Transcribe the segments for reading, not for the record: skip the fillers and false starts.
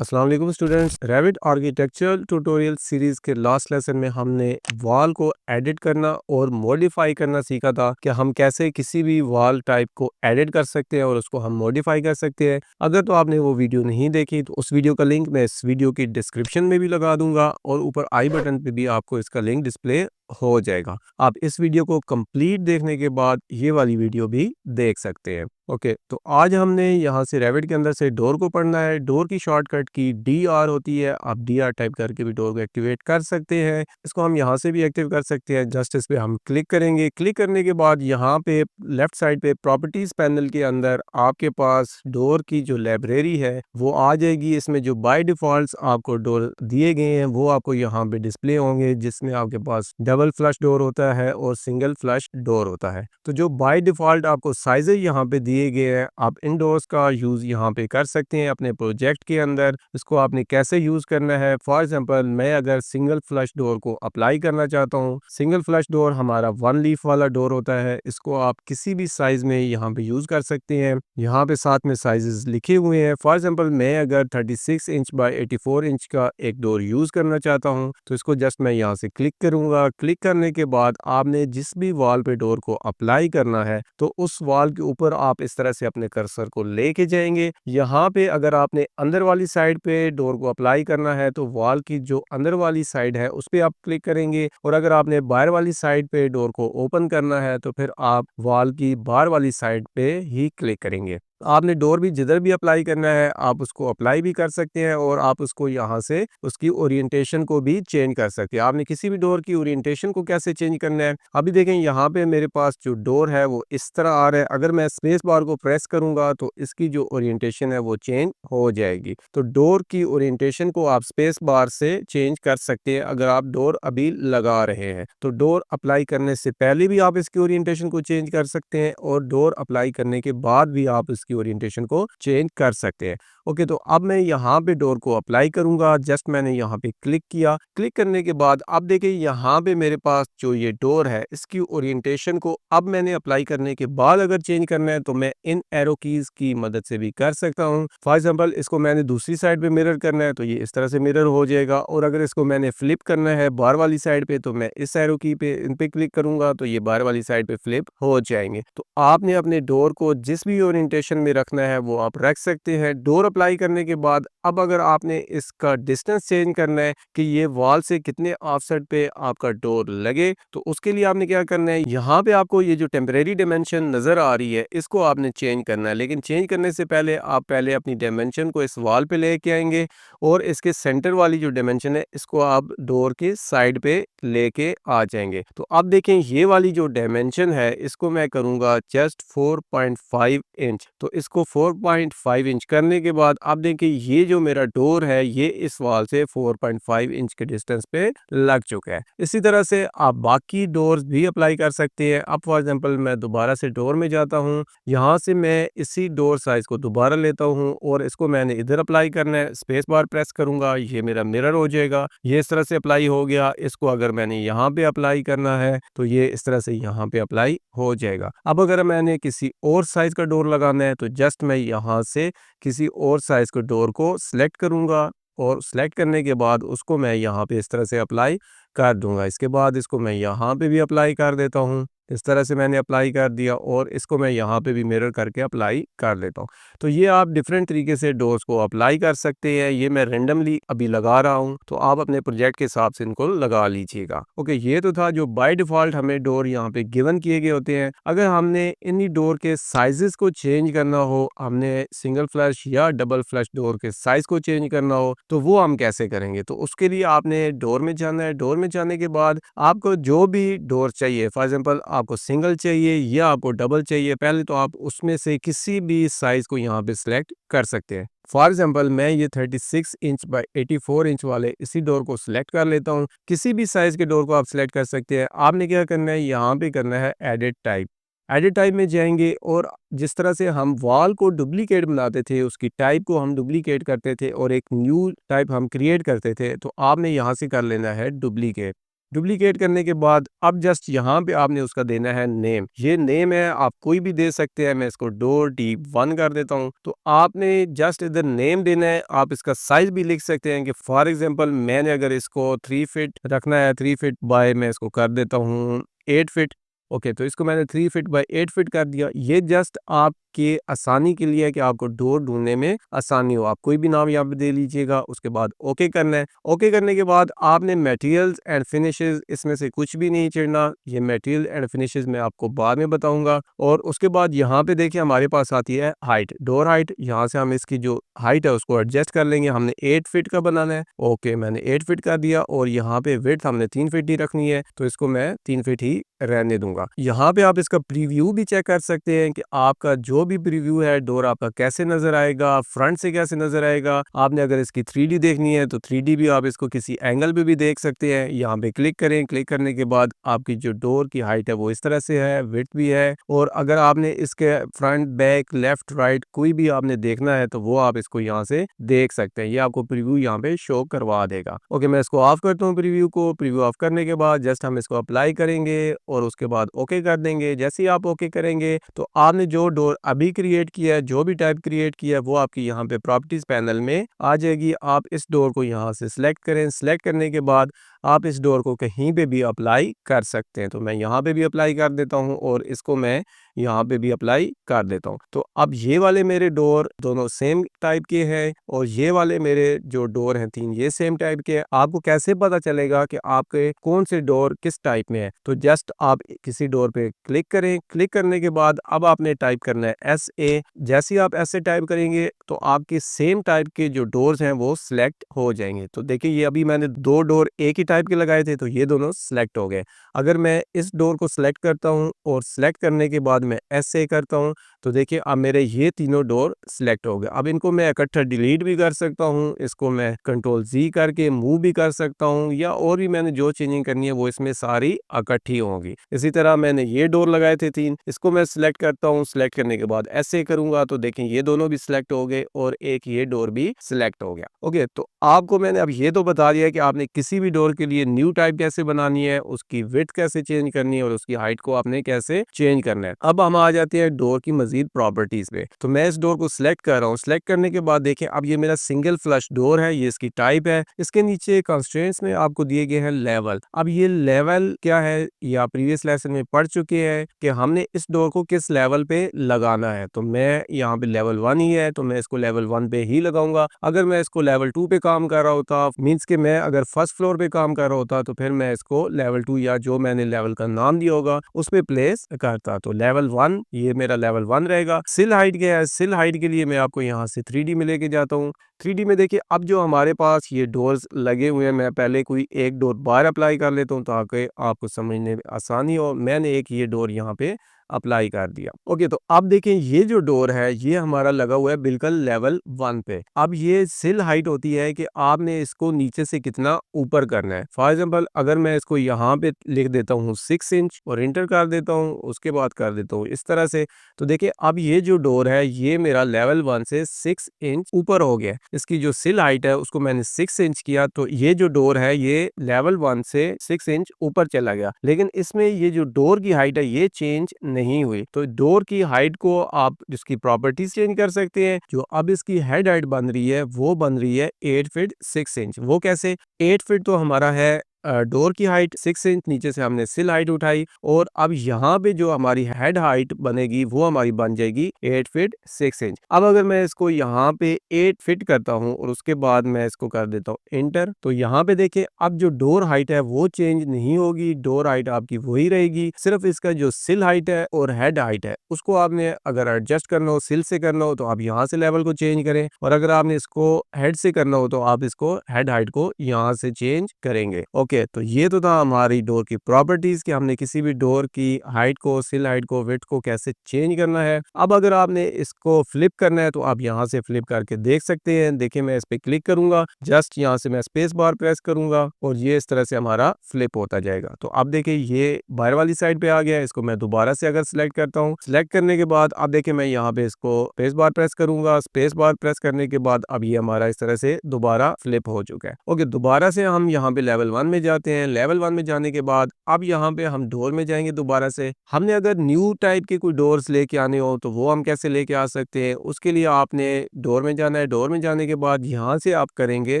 अस्सलाम वालेकुम students. Revit architectural tutorial series के लास्ट लेसन में हमने वॉल को एडिट करना और मॉडिफाई करना सीखा था कि हम कैसे किसी भी वॉल टाइप को एडिट कर सकते हैं और उसको हम मॉडिफाई कर सकते हैं। अगर तो आपने वो वीडियो नहीं देखी तो उस वीडियो का लिंक मैं इस वीडियो की डिस्क्रिप्शन में भी लगा दूंगा और ऊपर आई बटन पे भी आपको इसका लिंक डिस्प्ले हो जाएगा। आप इस वीडियो को कंप्लीट देखने के बाद ये वाली वीडियो भी देख सकते हैं। ओके, तो आज हमने यहाँ से रेविट के अंदर से डोर को पढ़ना है। डोर की शॉर्टकट की DR होती है। आप DR टाइप करके भी डोर को एक्टिवेट कर सकते हैं। इसको हम यहाँ से भी एक्टिव कर सकते हैं। जस्ट इस पे हम क्लिक करेंगे। क्लिक करने के बाद यहाँ पे लेफ्ट साइड पे प्रॉपर्टीज पैनल के अंदर आपके पास डोर की जो लाइब्रेरी है वो आ जाएगी। इसमें जो बाय डिफॉल्ट आपको डोर दिए गए हैं वो आपको यहाँ पे डिस्प्ले होंगे, जिसमें आपके पास डबल फ्लश डोर होता है और सिंगल फ्लश डोर होता है। तो जो बाय डिफॉल्ट आपको साइजेज यहाँ पे दिए गए हैं, आप इन डोर्स का यूज यहाँ पे कर सकते हैं अपने प्रोजेक्ट के अंदर। इसको आपने कैसे यूज करना है, फॉर एग्जांपल मैं अगर सिंगल फ्लश डोर को अप्लाई करना चाहता हूँ। सिंगल फ्लश डोर हमारा 1 लीफ वाला डोर होता है। इसको आप किसी भी साइज में यहाँ पे यूज कर सकते हैं। यहाँ पे साथ में साइजेस लिखे हुए हैं। फॉर एग्जांपल मैं अगर 36 इंच बाय 84 इंच का एक डोर यूज करना चाहता हूँ तो इसको जस्ट मैं यहाँ से क्लिक करूंगा। क्लिक करने के बाद आपने जिस भी वॉल पे डोर को अप्लाई करना है तो उस वॉल के ऊपर आप इस तरह से अपने कर्सर को लेके जाएंगे। यहाँ पे अगर आपने अंदर वाली साइड पे डोर को अप्लाई करना है तो वॉल की जो अंदर वाली साइड है उस पर आप क्लिक करेंगे, और अगर आपने बाहर वाली साइड पे डोर को ओपन करना है तो फिर आप वॉल की बाहर वाली साइड पे ही क्लिक करेंगे। आपने डोर भी जिधर भी अप्लाई करना है आप उसको अप्लाई भी कर सकते हैं और आप उसको यहाँ से उसकी ओरिएंटेशन को भी चेंज कर सकते हैं। आपने किसी भी डोर की ओरिएंटेशन को कैसे चेंज करना है, अभी देखें यहाँ पे मेरे पास जो डोर है वो इस तरह आ रहा है। अगर मैं स्पेस बार को प्रेस करूंगा तो इसकी जो ओरिएंटेशन है वो चेंज हो जाएगी। तो डोर की ओरिएंटेशन को आप स्पेस बार से चेंज कर सकते हैं अगर आप डोर अभी लगा रहे हैं। तो डोर अप्लाई करने से पहले भी आप इसकी ओरिएंटेशन को चेंज कर सकते हैं और डोर अप्लाई करने के बाद भी आप इसकी ओरिएंटेशन को चेंज कर सकते हैं। ओके, तो अब मैं यहाँ पे डोर को अप्लाई करूंगा। जस्ट मैंने यहाँ पे क्लिक किया। क्लिक करने के बाद अब देखिए यहाँ पे मेरे पास जो ये डोर है इसकी ओरिएंटेशन को अब मैंने अप्लाई करने के बाद अगर चेंज करना है तो मैं इन एरो कीज की मदद से भी कर सकता हूँ। फॉर एग्जांपल इसको मैंने दूसरी साइड पे मिरर करना है तो ये इस तरह से मिरर हो जाएगा, और अगर इसको मैंने फ्लिप करना है बाहर वाली साइड पे तो मैं इस एरो की पे इन पे क्लिक करूंगा तो ये बाहर वाली साइड पे फ्लिप हो जाएंगे। तो आपने अपने डोर को जिस भी ओरिएंटेशन में रखना है वो आप रख सकते हैं। डोर अप्लाई करने के बाद अब अगर आपने इसका डिस्टेंस चेंज करना है कि ये वॉल से कितने ऑफसेट पे आपका डोर लगे तो उसके लिए आपने क्या करना है, यहाँ पे आपको ये जो टेम्परेरी डायमेंशन नजर आ रही है इसको आपने चेंज करना है। लेकिन चेंज करने से पहले आप पहले अपनी डायमेंशन को इस वॉल पे लेके आएंगे और इसके सेंटर वाली जो डायमेंशन है इसको आप डोर के साइड पे लेके आ जाएंगे। तो अब देखें ये वाली जो डायमेंशन है इसको मैं करूंगा जस्ट 4.5 इंच। तो इसको 4.5 इंच करने के बाद अब देखिए ये जो मेरा डोर है ये इस वॉल से 4.5 इंच के डिस्टेंस पे लग चुका है। इसी तरह से आप बाकी डोर्स भी अप्लाई कर सकते हैं। अब फॉर एग्जांपल मैं दोबारा से डोर में जाता हूँ, यहाँ से मैं इसी डोर साइज को दोबारा लेता हूँ और इसको मैंने इधर अप्लाई करना है। स्पेस बार प्रेस करूंगा, ये मेरा मिरर हो जाएगा। ये इस तरह से अप्लाई हो गया। इसको अगर मैंने यहाँ पे अप्लाई करना है तो ये इस तरह से यहाँ पे अप्लाई हो जाएगा। अब अगर मैंने किसी और साइज का डोर लगाना है तो जस्ट मैं यहाँ से किसी और साइज के डोर को सिलेक्ट करूंगा और सिलेक्ट करने के बाद उसको मैं यहाँ पे इस तरह से अप्लाई कर दूंगा। इसके बाद इसको मैं यहाँ पे भी अप्लाई कर देता हूँ। इस तरह से मैंने अप्लाई कर दिया और इसको मैं यहाँ पे भी मिरर करके अप्लाई कर लेता हूँ। तो ये आप डिफरेंट तरीके से डोर्स को अप्लाई कर सकते हैं। ये मैं रेंडमली अभी लगा रहा हूँ तो आप अपने प्रोजेक्ट के हिसाब से इनको लगा लीजिएगा। ओके, ये तो था जो बाय डिफॉल्ट हमें डोर यहाँ पे गिवन किए गए होते हैं। अगर हमने इन्हीं डोर के साइजेस को चेंज करना हो, हमने सिंगल फ्लश या डबल फ्लश डोर के साइज को चेंज करना हो तो वो हम कैसे करेंगे। तो उसके लिए आपने डोर में जाना है। डोर में जाने के बाद आपको जो भी डोर चाहिए, फॉर एग्जांपल आपको सिंगल चाहिए या आपको डबल चाहिए, पहले तो आप उसमें से किसी भी साइज को यहाँ पे सिलेक्ट कर सकते हैं। फॉर एग्जाम्पल मैं ये 36 इंच बाय 84 इंच वाले इसी डोर को सिलेक्ट कर लेता हूँ। किसी भी साइज के डोर को आप सिलेक्ट कर सकते हैं। आपने क्या करना है, यहाँ पे करना है एडिट टाइप। एडिट टाइप में जाएंगे और जिस तरह से हम वॉल को डुप्लीकेट बनाते थे, उसकी टाइप को हम डुप्लीकेट करते थे और एक न्यू टाइप हम क्रिएट करते थे, तो आपने यहाँ से कर लेना है डुप्लीकेट। डुप्लीकेट करने के बाद अब जस्ट यहाँ पे आपने उसका देना है नेम। ये नेम है, आप कोई भी दे सकते हैं। मैं इसको डोर D1 कर देता हूँ। तो आपने जस्ट इधर नेम देना है। आप इसका साइज भी लिख सकते हैं कि फॉर एग्जांपल मैंने अगर इसको 3 फीट रखना है, 3 फीट बाय मैं इसको कर देता हूँ 8 फीट। ओके, तो इसको मैंने 3 फीट बाय 8 फीट कर दिया। ये जस्ट आपके आसानी के लिए है कि आपको डोर ढूंढने में आसानी हो। आप कोई भी नाम यहाँ पे दे लीजिएगा, उसके बाद ओके करना है। ओके करने के बाद आपने मटेरियल्स एंड फिनिशेस इसमें से कुछ भी नहीं छेड़ना। ये मटेरियल एंड फिनिशेस मैं आपको बाद में बताऊंगा। और उसके बाद यहाँ पे देखिए हमारे पास आती है हाइट, डोर हाइट। यहाँ से हम इसकी जो हाइट है उसको एडजस्ट कर लेंगे। हमने 8 फीट का बनाना है। ओके, मैंने 8 फीट कर दिया और यहाँ पे विड्थ हमने 3 फीट ही रखनी है, तो इसको मैं 3 फीट ही रहने दूंगा। यहाँ पे आप इसका प्रीव्यू भी चेक कर सकते हैं कि आपका जो भी प्रीव्यू है डोर आपका कैसे नजर आएगा, फ्रंट से कैसे नजर आएगा। आपने अगर इसकी 3D देखनी है तो 3D भी आप इसको किसी एंगल पे भी देख सकते हैं। यहाँ पे क्लिक करें। क्लिक करने के बाद आपकी जो डोर की हाइट है वो इस तरह से है, विड्थ भी है। और अगर आपने इसके फ्रंट, बैक, लेफ्ट, राइट कोई भी आपने देखना है तो वो आप इसको यहाँ से देख सकते हैं। ये आपको प्रीव्यू यहाँ पे शो करवा देगा। ओके, मैं इसको ऑफ करता हूँ प्रीव्यू को। प्रीव्यू ऑफ करने के बाद जस्ट हम इसको अप्लाई करेंगे और उसके बाद ओके कर देंगे। जैसे ही आप ओके करेंगे तो आपने जो डोर अभी क्रिएट किया है, जो भी टाइप क्रिएट किया है, वो आपकी यहाँ पे प्रॉपर्टीज पैनल में आ जाएगी। आप इस डोर को यहाँ से सिलेक्ट करें। सिलेक्ट करने के बाद आप इस डोर को कहीं पे भी अप्लाई कर सकते हैं। तो मैं यहाँ पे भी अप्लाई कर देता हूँ और इसको मैं यहाँ पे भी अप्लाई कर देता हूँ। तो अब ये वाले मेरे डोर दोनों सेम टाइप के हैं और ये वाले मेरे जो डोर हैं 3, ये सेम टाइप के हैं। आपको कैसे पता चलेगा कि आपके कौन से डोर किस टाइप में है? तो जस्ट आप किसी डोर पे क्लिक करें। क्लिक करने के बाद अब आपने टाइप करना है SA। जैसे ही आप ऐसे टाइप करेंगे तो आपके सेम टाइप के जो डोर्स हैं वो सिलेक्ट हो जाएंगे। तो देखिए ये अभी मैंने 2 डोर एक ही टाइप के लगाए थे तो ये दोनों सिलेक्ट हो गए। अगर मैं इस डोर को सिलेक्ट करता हूँ और सिलेक्ट करने के बाद मैं SA करता हूँ तो देखिए अब मेरे ये तीनों डोर सिलेक्ट हो गए। अब इनको मैं इकट्ठा डिलीट भी कर सकता हूँ। इसको मैं Ctrl+Z करके मूव भी कर सकता हूँ, या और भी मैंने जो चेंजिंग करनी है वो इसमें सारी इकट्ठी होंगी। इसी तरह मैंने ये डोर लगाए थे 3, इसको मैं सिलेक्ट करता हूँ। सिलेक्ट करने के बाद SA करूंगा तो देखें ये दोनों भी सिलेक्ट हो गए और एक ये डोर भी सिलेक्ट हो गया। ओके, तो आपको मैंने अब ये तो बता दिया कि आपने किसी भी डोर के लिए न्यू टाइप कैसे बनानी है, उसकी विड्थ कैसे चेंज करनी है और उसकी हाइट को आपने कैसे चेंज करना है। अब हम आ जाते हैं डोर की मजीद प्रॉपर्टीज पे। तो मैं इस डोर को सिलेक्ट कर रहा हूँ। सिलेक्ट करने के बाद देखें अब ये मेरा सिंगल फ्लश डोर है, ये इसकी टाइप है। इसके नीचे कंस्ट्रेंट्स में आपको दिए गए हैं लेवल। अब ये लेवल क्या है ये आप प्रीवियस लेसन में पढ़ चुके हैं कि हमने इस डोर को किस लेवल पे लगाना है। तो मैं यहाँ पे लेवल 1 ही है तो मैं इसको लेवल 1 पे ही लगाऊंगा। अगर मैं इसको लेवल 2 पे काम कर रहा होता, मीन्स कि मैं अगर फर्स्ट फ्लोर पे काम कर रहा होता तो फिर मैं इसको लेवल 2 या जो मैंने लेवल का नाम दिया होगा उस पे प्लेस करता। तो लेवल 1 ये मेरा लेवल 1 रहेगा। सिल हाइट क्या है? सिल हाइट के लिए मैं आपको यहाँ से 3D में लेके जाता हूँ। 3D में देखिए अब जो हमारे पास ये डोर्स लगे हुए हैं, मैं पहले कोई एक डोर बाहर अप्लाई कर लेता हूँ ताकि आपको समझने में आसानी हो। मैंने एक ये डोर यहाँ पे अप्लाई कर दिया। ओके, तो अब देखें ये जो डोर है ये हमारा लगा हुआ है बिल्कुल लेवल 1 पे। अब ये सिल हाइट होती है कि आपने इसको नीचे से कितना ऊपर करना है। फॉर एग्जांपल अगर मैं इसको यहाँ पे लिख देता हूँ 6 इंच और इंटर कर देता हूँ, उसके बाद कर देता हूँ इस तरह से, तो देखिए अब ये जो डोर है ये मेरा लेवल 1 से 6 इंच ऊपर हो गया। इसकी जो सिल हाइट है उसको मैंने 6 इंच किया तो ये जो डोर है ये लेवल 1 से 6 इंच ऊपर चला गया। लेकिन इसमें ये जो डोर की हाइट है ये चेंज नहीं हुई। तो डोर की हाइट को आप इसकी प्रॉपर्टीज चेंज कर सकते हैं। जो अब इसकी हेड हाइट बन रही है वो बन रही है 8 फीट 6 इंच। वो कैसे? 8 फीट तो हमारा है डोर की हाइट, 6 इंच नीचे से हमने सिल हाइट उठाई और अब यहाँ पे जो हमारी हेड हाइट बनेगी वो हमारी बन जाएगी 8 फीट 6 इंच। अब अगर मैं इसको यहाँ पे 8 फिट करता हूँ और उसके बाद मैं इसको कर देता हूँ इंटर, तो यहाँ पे देखें अब जो डोर हाइट है वो चेंज नहीं होगी। डोर हाइट आपकी वही रहेगी। सिर्फ इसका जो सिल हाइट है और हेड हाइट है उसको आपने अगर एडजस्ट करना हो, सिल से करना हो तो आप यहाँ से लेवल को चेंज करें, और अगर आपने इसको हेड से करना हो तो आप इसको हेड हाइट को यहाँ से चेंज करेंगे। ओके, तो ये तो था हमारी डोर की प्रॉपर्टीज कि हमने किसी भी डोर की हाइट को, सिल हाइट को, विड्थ को कैसे चेंज करना है। अब अगर आपने इसको फ्लिप करना है तो आप यहाँ से फ्लिप करके देख सकते हैं। देखिए मैं इस पे क्लिक करूंगा, जस्ट यहाँ से मैं स्पेस बार प्रेस करूंगा और ये इस तरह से हमारा फ्लिप होता जाएगा। तो अब देखिए ये बाहर वाली साइड पे आ गया है। इसको मैं दोबारा से अगर सिलेक्ट करता हूँ, सिलेक्ट करने के बाद अब देखिए मैं यहाँ पे इसको स्पेस बार प्रेस करूंगा। स्पेस बार प्रेस करने के बाद अब ये हमारा इस तरह से दोबारा फ्लिप हो चुका है। ओके, दोबारा से हम यहाँ पे लेवल 1 में में जाते हैं। लेवल 1 में जाने के बाद अब यहाँ पे हम डोर में जाएंगे दोबारा से। हमने अगर न्यू टाइप के कोई डोर्स लेके आने हो तो वो हम कैसे लेके आ सकते हैं, उसके लिए आपने डोर में जाना है। डोर में जाने के बाद यहाँ से आप करेंगे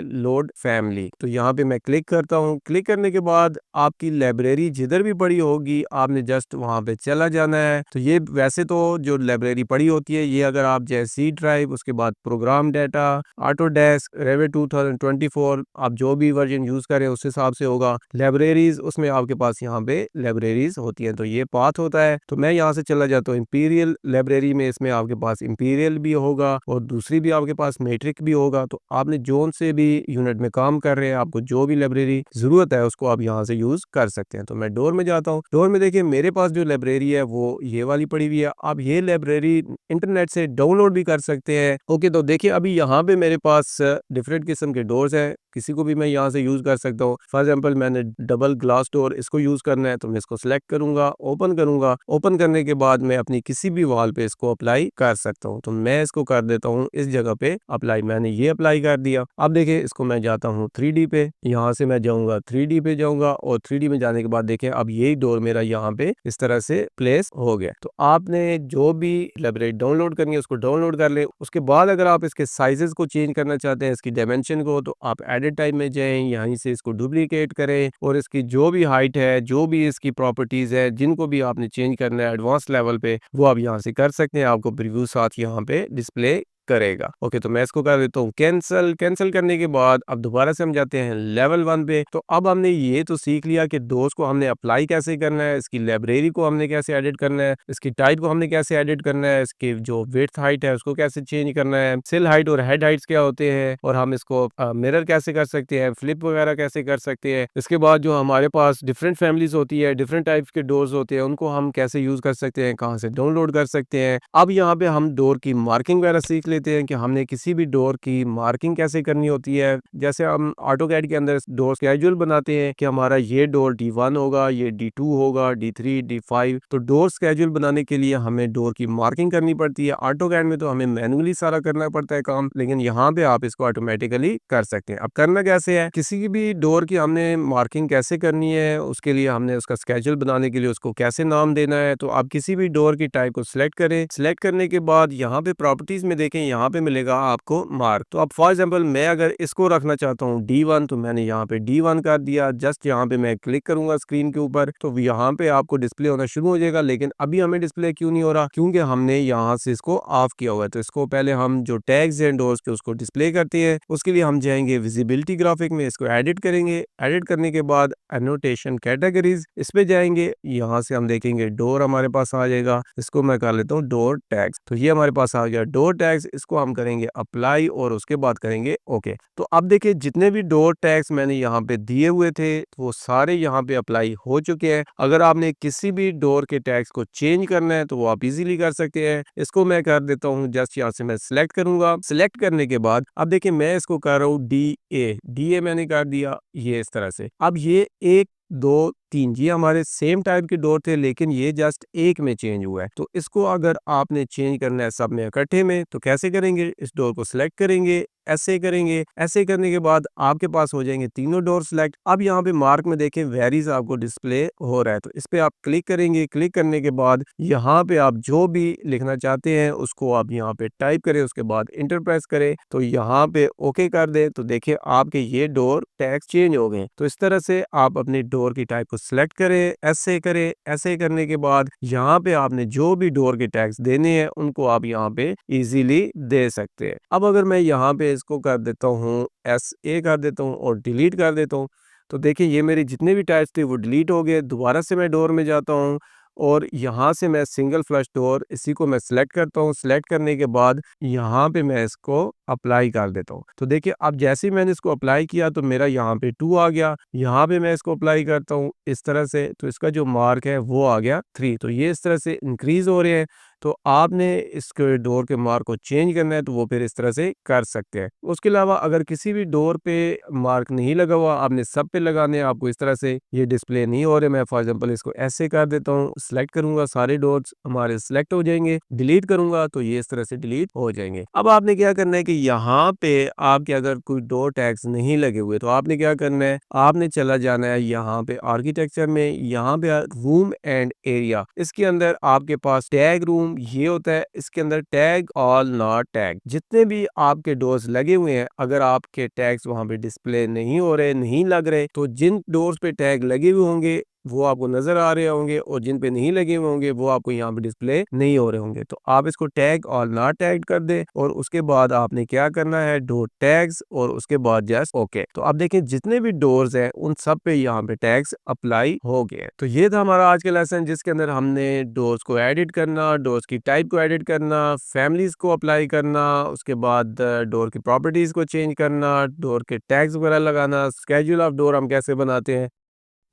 लोड फैमिली। तो यहाँ पे मैं क्लिक करता हूँ। क्लिक करने के बाद आपकी लाइब्रेरी जिधर भी पड़ी होगी आपने जस्ट वहाँ पे चला जाना है। तो ये वैसे तो जो लाइब्रेरी पड़ी होती है ये अगर आप जैसे सी ड्राइव, उसके बाद प्रोग्राम डाटा, ऑटोडेस्क, रेविट 2024, आप जो भी वर्जन यूज करें उस हिसाब से होगा। लाइब्रेरीज उसमें आपके पास यहाँ पे लाइब्रेरीज होती है। तो ये पाथ होता है। तो मैं यहाँ से चला जाता हूँ इंपीरियल लाइब्रेरी में। इसमें आपके पास इंपीरियल भी होगा और दूसरी भी आपके पास मैट्रिक भी होगा। तो आपने जोन से भी यूनिट में काम कर रहे हैं, आपको जो भी लाइब्रेरी जरूरत है उसको आप यहाँ से यूज कर सकते हैं। तो मैं डोर में जाता हूँ। डोर में देखिए मेरे पास जो लाइब्रेरी है वो ये वाली पड़ी हुई है। आप ये लाइब्रेरी इंटरनेट से डाउनलोड भी कर सकते हैं। ओके, तो देखिए अभी यहाँ पे मेरे पास डिफरेंट किस्म के डोर्स हैं, किसी को भी मैं यहाँ से यूज कर सकता हूँ। फॉर एग्जांपल मैंने डबल ग्लास डोर इसको यूज करना है तो मैं इसको सिलेक्ट करूंगा, ओपन करूंगा। ओपन करने के बाद मैं अपनी किसी भी वॉल पे इसको अप्लाई कर सकता हूँ। तो मैं इसको कर देता हूँ इस जगह पे अप्लाई। मैंने ये अप्लाई कर दिया। अब देखिए इसको मैं जाता हूँ 3D पे। यहाँ से मैं जाऊंगा 3D पे जाऊंगा और 3D में जाने के बाद देखिए अब यही डोर मेरा यहाँ पे इस तरह से प्लेस हो गया। तो आपने जो भी लाइब्रेरी डाउनलोड करनी है उसको डाउनलोड कर ले। उसके बाद अगर आप इसके साइजेस को चेंज करना चाहते हैं, इसकी डायमेंशन को, तो आप एडिट टाइप में जाएं, यहीं से इसको डुप्लीकेट करें और इसकी जो भी हाइट है, जो भी इसकी प्रॉपर्टीज है, जिनको भी आपने चेंज करना है एडवांस लेवल पे, वो आप यहाँ से कर सकते हैं। आपको प्रीव्यू साथ यहाँ पे डिस्प्ले करेगा। ओके, तो मैं इसको कर देता हूँ कैंसिल। कैंसिल करने के बाद अब दोबारा से हम जाते हैं लेवल 1 पे। तो अब हमने ये तो सीख लिया कि दोस्त को हमने अप्लाई कैसे करना है, इसकी लाइब्रेरी को हमने कैसे एडिट करना है, इसकी टाइप को हमने कैसे एडिट करना है, इसकी जो विड्थ हाइट है उसको कैसे चेंज करना है, सेल हाइट और हेड हाइट्स क्या होते हैं, और हम इसको मिरर कैसे कर सकते हैं, फ्लिप वगैरह कैसे कर सकते हैं। इसके बाद जो हमारे पास डिफरेंट फैमिलीज होती है, डिफरेंट टाइप्स के डोर्स होते हैं, उनको हम कैसे यूज कर सकते हैं, कहाँ से डाउनलोड कर सकते हैं। अब यहाँ पे हम डोर की मार्किंग वगैरह सीख लेते हैं कि हमने किसी भी डोर की मार्किंग कैसे करनी होती है। जैसे हम ऑटोकैड के अंदर डोर स्केड्यूल बनाते हैं कि हमारा ये डोर D1 होगा, ये D2 होगा, D3, D5। तो डोर स्केड्यूल बनाने के लिए हमें डोर की मार्किंग करनी पड़ती है। ऑटोकैड में तो हमें मैनुअली सारा करना पड़ता है काम, लेकिन यहाँ पे आप इसको ऑटोमेटिकली कर सकते हैं। अब करना कैसे है, किसी भी डोर की हमने मार्किंग कैसे करनी है, उसके लिए हमने उसका स्केड्यूल बनाने के लिए उसको कैसे नाम देना है। तो आप किसी भी डोर की टाइप को सिलेक्ट करें। सिलेक्ट करने के बाद यहाँ पे प्रॉपर्टीज में देखें, यहाँ पे मिलेगा आपको मार्क। तो अब फॉर एग्जांपल मैं अगर इसको रखना चाहता हूँ D1, तो मैंने यहाँ पे D1 कर दिया। जस्ट यहाँ पे मैं क्लिक करूंगा स्क्रीन के ऊपर तो यहाँ पे आपको डिस्प्ले होना शुरू हो जाएगा। लेकिन अभी हमें डिस्प्ले क्यों नहीं हो रहा, क्योंकि हमने यहाँ से इसको ऑफ किया हुआ है। तो इसको पहले हम जो टैग्स हैं डोर्स के उसको डिस्प्ले करते हैं। उसके लिए हम जाएंगे विजिबिलिटी ग्राफिक में, इसको एडिट करेंगे। एडिट करने के बाद एनोटेशन कैटेगरीज इस पे जाएंगे। यहाँ से हम देखेंगे डोर हमारे पास आ जाएगा। इसको मैं कर लेता हूँ डोर टैग्स। तो ये हमारे पास आ गया डोर टैग्स। इसको हम करेंगे अप्लाई और उसके बाद करेंगे ओके। तो अब देखिए जितने भी डोर टैग्स मैंने यहाँ पे दिए हुए थे वो सारे यहाँ पे अप्लाई हो चुके हैं। अगर आपने किसी भी डोर के टैग्स को चेंज करना है तो वो आप इजीली कर सकते हैं। इसको मैं कर देता हूँ, जस्ट यहाँ से मैं सिलेक्ट करूंगा। सिलेक्ट करने के बाद अब देखिए मैं इसको कर रहा हूँ DA मैंने कर दिया ये इस तरह से। अब ये 1 2 3 ये हमारे सेम टाइप के डोर थे, लेकिन ये जस्ट एक में चेंज हुआ है। तो इसको अगर आपने चेंज करना है सब में इकट्ठे में तो कैसे करेंगे, इस डोर को सिलेक्ट करेंगे, ऐसे करेंगे। ऐसे करने के बाद आपके पास हो जाएंगे तीनों डोर सिलेक्ट। अब यहाँ पे मार्क में देखें वेरीज आपको डिस्प्ले हो रहा है। तो इस पे आप क्लिक करेंगे। क्लिक करने के बाद यहाँ पे आप जो भी लिखना चाहते हैं उसको आप यहाँ पे टाइप करें, उसके बाद इंटर प्रेस करें। तो यहाँ पे ओके कर दे तो देखिए आपके ये डोर टैग्स चेंज हो गए। तो इस तरह से आप अपनी डोर की टाइप को सिलेक्ट करें, ऐसे करें। ऐसे करने के बाद यहाँ पे आपने जो भी डोर के टैग्स देने हैं उनको आप यहाँ पे इजीली दे सकते हैं। अब अगर मैं यहाँ पे इसको कर देता हूँ SA कर देता हूँ और डिलीट कर देता हूँ तो देखिए ये मेरे जितने भी टैग्स थे वो डिलीट हो गए। दोबारा से मैं डोर में जाता हूँ और यहाँ से मैं सिंगल फ्लश डोर इसी को मैं सिलेक्ट करता हूँ। सिलेक्ट करने के बाद यहाँ पे मैं इसको अप्लाई कर देता हूँ। तो देखिए अब जैसे ही मैंने इसको अप्लाई किया तो मेरा यहाँ पे 2 आ गया। यहाँ पे मैं इसको अप्लाई करता हूँ इस तरह से, तो इसका जो मार्क है वो आ गया 3। तो ये इस तरह से इंक्रीज हो रहे हैं। तो आपने इसके डोर के मार्क को चेंज करना है तो वो फिर इस तरह से कर सकते हैं। उसके अलावा अगर किसी भी डोर पे मार्क नहीं लगा हुआ, आपने सब पे लगाने हैं, आपको इस तरह से ये डिस्प्ले नहीं हो रहे, मैं फॉर एग्जांपल इसको ऐसे कर देता हूँ, सिलेक्ट करूंगा, सारे डोर्स हमारे सिलेक्ट हो जाएंगे, डिलीट करूंगा तो ये इस तरह से डिलीट हो जाएंगे। अब आपने क्या करना है कि यहाँ पे आपके अगर कोई डोर टैग्स नहीं लगे हुए तो आपने क्या करना है, आपने चला जाना है यहाँ पे आर्किटेक्चर में, यहाँ पे रूम एंड एरिया, इसके अंदर आपके पास टैग रूम ये होता है, इसके अंदर टैग ऑल नॉट टैग, जितने भी आपके डोर्स लगे हुए हैं अगर आपके टैग्स वहां पे डिस्प्ले नहीं हो रहे, नहीं लग रहे, तो जिन डोर्स पे टैग लगे हुए होंगे वो आपको नजर आ रहे होंगे और जिन पे नहीं लगे हुए होंगे वो आपको यहाँ पे डिस्प्ले नहीं हो रहे होंगे। तो आप इसको टैग और नॉट टैग कर दें और उसके बाद आपने क्या करना है, डोर टैग्स और उसके बाद जस्ट ओके। तो आप देखें जितने भी डोर्स हैं उन सब पे यहाँ पे टैग्स अप्लाई हो गए। तो ये था हमारा आज का लेसन जिसके अंदर हमने डोर्स को एडिट करना, डोर्स की टाइप को एडिट करना, फैमिलीज को अप्लाई करना, उसके बाद डोर की प्रॉपर्टीज को चेंज करना, डोर के टैग्स वगैरह लगाना, स्केड्यूल ऑफ डोर हम कैसे बनाते हैं,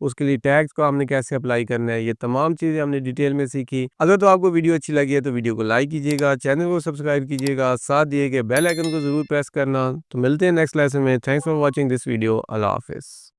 उसके लिए टैग्स को हमने कैसे अप्लाई करना है, ये तमाम चीज़ें हमने डिटेल में सीखी। अगर तो आपको वीडियो अच्छी लगी है तो वीडियो को लाइक कीजिएगा, चैनल को सब्सक्राइब कीजिएगा, साथ दिए गए बेल आइकन को ज़रूर प्रेस करना। तो मिलते हैं नेक्स्ट लेसन में। Thanks for watching this video. अल्लाह हाफिज़।